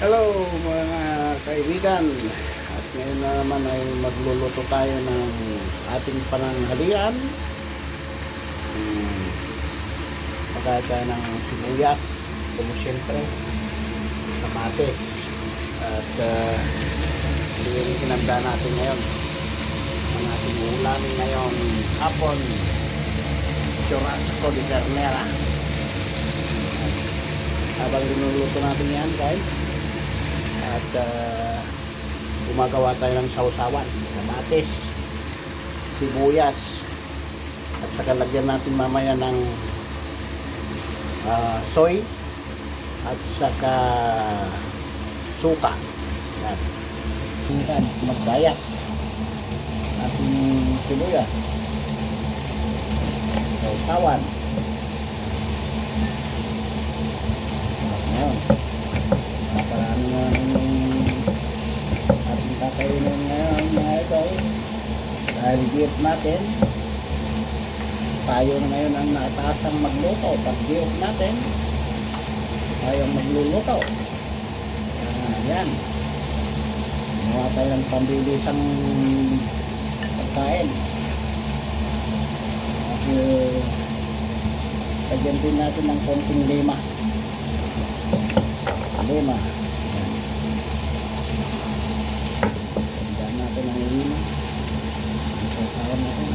Hello mga kaibigan, at ngayon na naman ay magluluto tayo ng ating pananghalian. Magkaka ng sibuyas, como siyempre, kamatis, at yung sinanda natin ngayon ang ating ulamin ngayong hapon, churrasco de ternera. Habang linuluto natin yan guys, at gumagawa tayo ng sausawan, kamatis, sibuyas, at saka lagyan natin mamaya ng soy at saka suka. Yan. Yan, magdaya ating sibuyas, sausawan. Ngayon, naparami na yung ating kakainin ngayon mga ito. Dahil gift natin, tayo na ngayon ang nataasang magluto. Pag gift natin, tayo ang magluluto. Yan. Gawa tayo ng pambilisang pagkain. At lagyan din natin ng konting lima. Lima. Tandaan natin ang lima. Isasawan natin.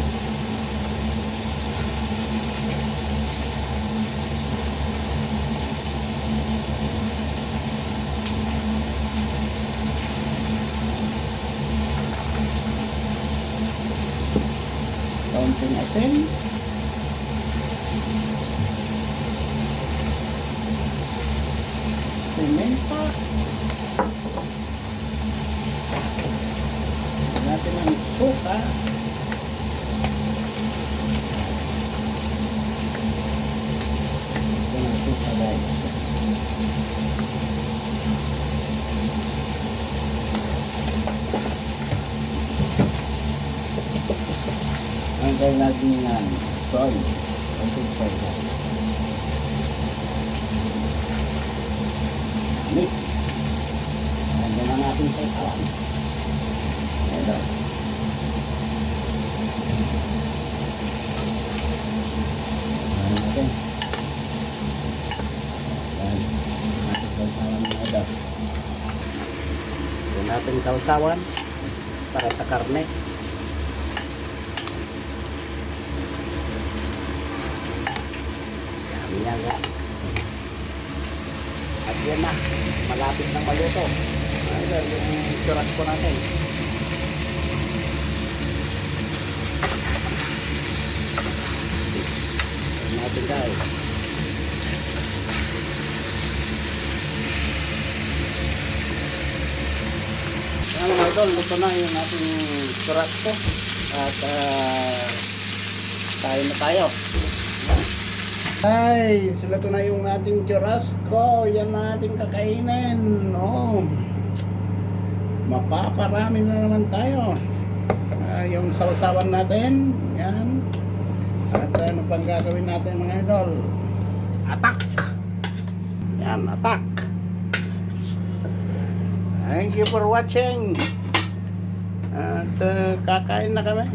Kaunting asin. Pimenta. Natin ang suka. Ito ang suka guys. Ang kaya natin yan, soy. Konting soy guys. Mix. Nandiyan ang ating sausawan. Ito. Ayan natin. Ayan. Ating sausawan na ito. Ito natin sausawan para sa karne. Dami yan nga. At yan na, malapit ng maluto. Ayan, yung churrasco natin. Ayan natin guys. Ayan mga idol, luto na yung ating churrasco. At tayo na tayo. Guys, luto na yung ating churrasco. Yan na ating kakainin. Oh, mapaparami na naman tayo. Yung sausawan natin. Yan. At ano pang gagawin natin mga idol? Attack! Yan, attack! Thank you for watching. At kakain na kami.